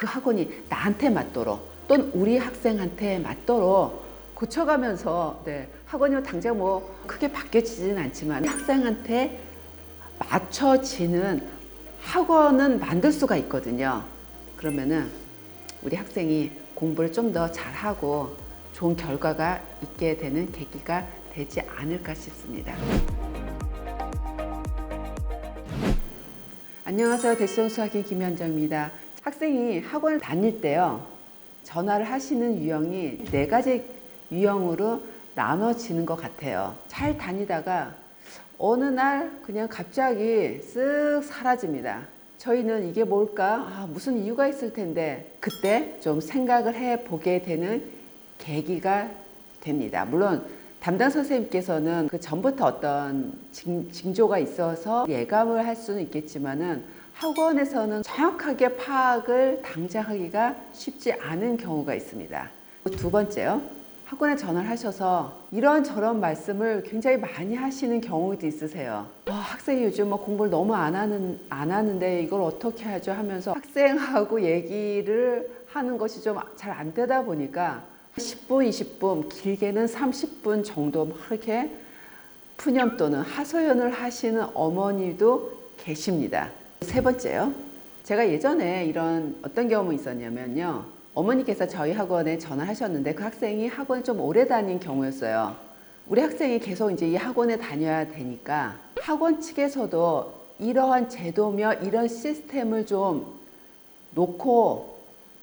그 학원이 나한테 맞도록 또는 우리 학생한테 맞도록 고쳐가면서 학원이 당장 뭐 크게 바뀌어지진 않지만 학생한테 맞춰지는 학원은 만들 수가 있거든요. 그러면은 우리 학생이 공부를 좀 더 잘하고 좋은 결과가 있게 되는 계기가 되지 않을까 싶습니다. 안녕하세요. 대시동 수학의 김현정입니다. 학생이 학원을 다닐 때요, 전화를 하시는 유형이 4가지 유형으로 나눠지는 것 같아요. 잘 다니다가 어느 날 그냥 갑자기 쓱 사라집니다. 저희는 이게 뭘까? 무슨 이유가 있을 텐데 그때 좀 생각을 해보게 되는 계기가 됩니다. 물론 담당 선생님께서는 그 전부터 어떤 징조가 있어서 예감을 할 수는 있겠지만은 학원에서는 정확하게 파악을 당장 하기가 쉽지 않은 경우가 있습니다. 두 번째요. 학원에 전화를 하셔서 이런저런 말씀을 굉장히 많이 하시는 경우도 있으세요. 학생이 요즘 뭐 공부를 너무 안 하는데 이걸 어떻게 하죠 하면서 학생하고 얘기를 하는 것이 좀 잘 안 되다 보니까 10분, 20분, 길게는 30분 정도 이렇게 푸념 또는 하소연을 하시는 어머니도 계십니다. 세 번째요. 제가 예전에 이런 어떤 경험이 있었냐면요. 어머니께서 저희 학원에 전화하셨는데 그 학생이 학원을 좀 오래 다닌 경우였어요. 우리 학생이 계속 이제 이 학원에 다녀야 되니까 학원 측에서도 이러한 제도며 이런 시스템을 좀 놓고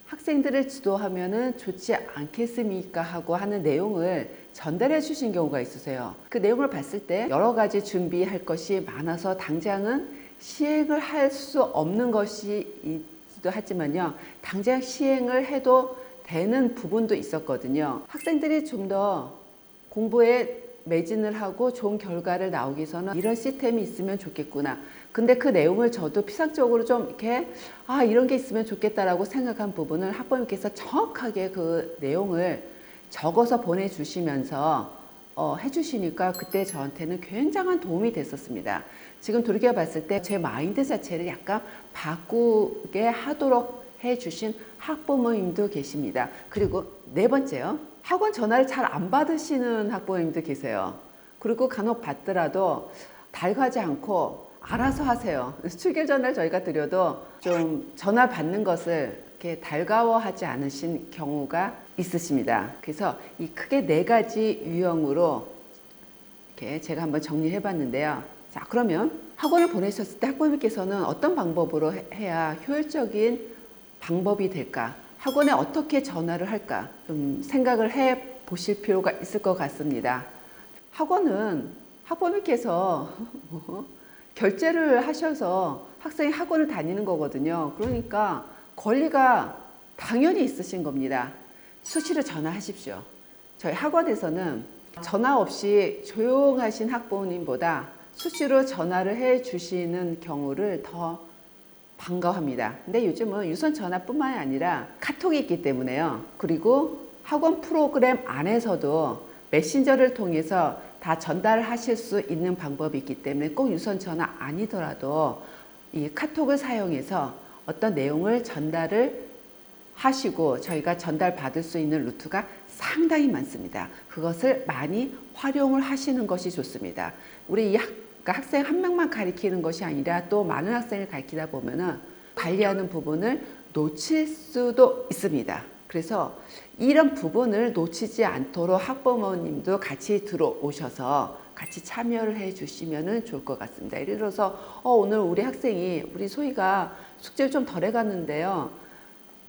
학생들을 지도하면은 좋지 않겠습니까 하고 하는 내용을 전달해 주신 경우가 있으세요. 그 내용을 봤을 때 여러 가지 준비할 것이 많아서 당장은 시행을 할 수 없는 것이 있기도 하지만요, 당장 시행을 해도 되는 부분도 있었거든요. 학생들이 좀 더 공부에 매진을 하고 좋은 결과를 나오기 위해서는 이런 시스템이 있으면 좋겠구나. 근데 그 내용을 저도 피상적으로 좀 이렇게 이런 게 있으면 좋겠다라고 생각한 부분을 학부모님께서 정확하게 그 내용을 적어서 보내주시면서 해주시니까 그때 저한테는 굉장한 도움이 됐었습니다. 지금 돌이켜 봤을 때 제 마인드 자체를 약간 바꾸게 하도록 해주신 학부모님도 계십니다. 그리고 네 번째요. 학원 전화를 잘 안 받으시는 학부모님도 계세요. 그리고 간혹 받더라도 달가지 않고 알아서 하세요. 출결 전화를 저희가 드려도 좀 전화 받는 것을 이렇게 달가워하지 않으신 경우가 있으십니다. 그래서 이 크게 4가지 유형으로 이렇게 제가 한번 정리해 봤는데요. 자, 그러면 학원을 보내셨을 때 학부모님께서는 어떤 방법으로 해야 효율적인 방법이 될까? 학원에 어떻게 전화를 할까? 좀 생각을 해 보실 필요가 있을 것 같습니다. 학원은 학부모님께서 결제를 하셔서 학생이 학원을 다니는 거거든요. 그러니까 권리가 당연히 있으신 겁니다. 수시로 전화하십시오. 저희 학원에서는 전화 없이 조용하신 학부모님보다 수시로 전화를 해 주시는 경우를 더 반가워합니다. 근데 요즘은 유선 전화뿐만이 아니라 카톡이 있기 때문에요. 그리고 학원 프로그램 안에서도 메신저를 통해서 다 전달하실 수 있는 방법이 있기 때문에 꼭 유선 전화 아니더라도 이 카톡을 사용해서 어떤 내용을 전달을 하시고 저희가 전달 받을 수 있는 루트가 상당히 많습니다. 그것을 많이 활용을 하시는 것이 좋습니다. 우리 학생 한 명만 가르치는 것이 아니라 또 많은 학생을 가르치다 보면은 관리하는 부분을 놓칠 수도 있습니다. 그래서 이런 부분을 놓치지 않도록 학부모님도 같이 들어오셔서 같이 참여를 해 주시면 좋을 것 같습니다. 예를 들어서 오늘 우리 학생이 우리 소희가 숙제를 좀 덜 해갔는데요.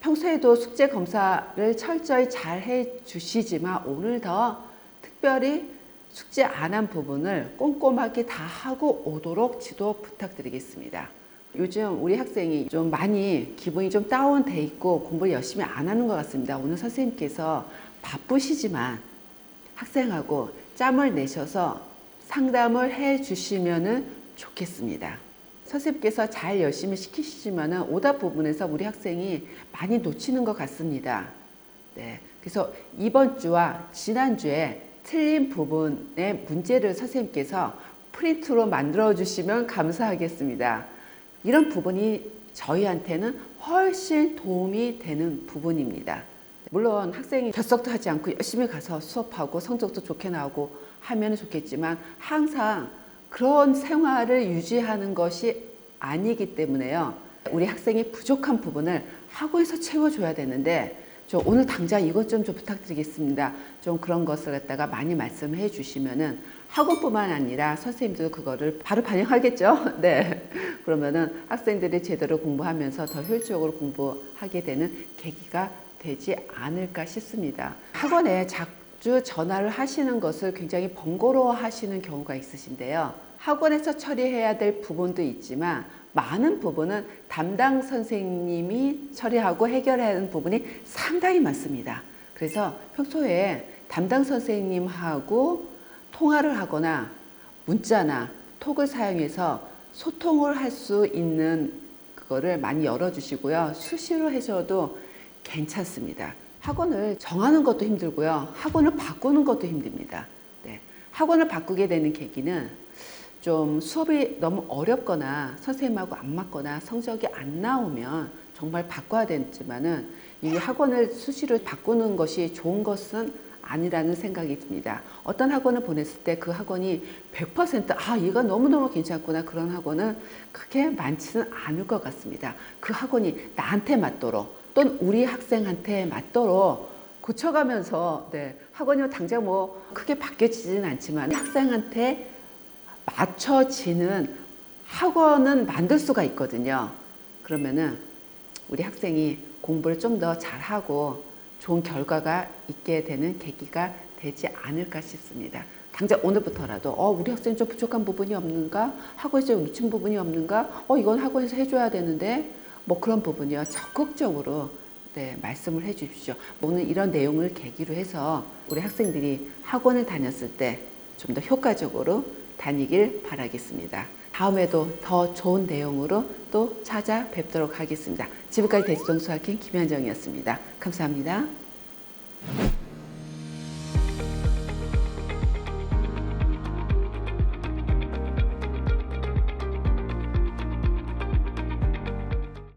평소에도 숙제 검사를 철저히 잘 해 주시지만 오늘 더 특별히 숙제 안 한 부분을 꼼꼼하게 다 하고 오도록 지도 부탁드리겠습니다. 요즘 우리 학생이 좀 많이 기분이 좀 다운돼 있고 공부를 열심히 안 하는 것 같습니다. 오늘 선생님께서 바쁘시지만 학생하고 짬을 내셔서 상담을 해 주시면 좋겠습니다. 선생님께서 잘 열심히 시키시지만 오답 부분에서 우리 학생이 많이 놓치는 것 같습니다. 그래서 이번 주와 지난주에 틀린 부분의 문제를 선생님께서 프린트로 만들어 주시면 감사하겠습니다. 이런 부분이 저희한테는 훨씬 도움이 되는 부분입니다. 물론 학생이 결석도 하지 않고 열심히 가서 수업하고 성적도 좋게 나오고 하면 좋겠지만 항상 그런 생활을 유지하는 것이 아니기 때문에요. 우리 학생이 부족한 부분을 학원에서 채워줘야 되는데 오늘 당장 이것 좀 부탁드리겠습니다. 좀 그런 것을 갖다가 많이 말씀해 주시면은 학원뿐만 아니라 선생님들도 그거를 바로 반영하겠죠. 네. 그러면은 학생들이 제대로 공부하면서 더 효율적으로 공부하게 되는 계기가 되지 않을까 싶습니다. 학원에 자주 전화를 하시는 것을 굉장히 번거로워 하시는 경우가 있으신데요. 학원에서 처리해야 될 부분도 있지만 많은 부분은 담당 선생님이 처리하고 해결해야 하는 부분이 상당히 많습니다. 그래서 평소에 담당 선생님하고 통화를 하거나 문자나 톡을 사용해서 소통을 할 수 있는 그거를 많이 열어주시고요. 수시로 하셔도 괜찮습니다. 학원을 정하는 것도 힘들고요. 학원을 바꾸는 것도 힘듭니다. 네. 학원을 바꾸게 되는 계기는 좀 수업이 너무 어렵거나 선생님하고 안 맞거나 성적이 안 나오면 정말 바꿔야 되지만은 이 학원을 수시로 바꾸는 것이 좋은 것은 아니라는 생각이 듭니다. 어떤 학원을 보냈을 때 그 학원이 100% 이거 너무너무 괜찮구나 그런 학원은 그렇게 많지는 않을 것 같습니다. 그 학원이 나한테 맞도록 또는 우리 학생한테 맞도록 고쳐가면서 학원이 당장 뭐 크게 바뀌어지지는 않지만 학생한테 맞춰지는 학원은 만들 수가 있거든요. 그러면은 우리 학생이 공부를 좀 더 잘하고 좋은 결과가 있게 되는 계기가 되지 않을까 싶습니다. 당장 오늘부터라도 우리 학생 좀 부족한 부분이 없는가? 학원에서 놓친 부분이 없는가? 이건 학원에서 해줘야 되는데 뭐 그런 부분이요. 적극적으로 말씀을 해 주십시오. 오늘 이런 내용을 계기로 해서 우리 학생들이 학원을 다녔을 때 좀 더 효과적으로 다니길 바라겠습니다. 다음에도 더 좋은 내용으로 또 찾아뵙도록 하겠습니다. 지금까지 대치동 수학행 김현정이었습니다. 감사합니다.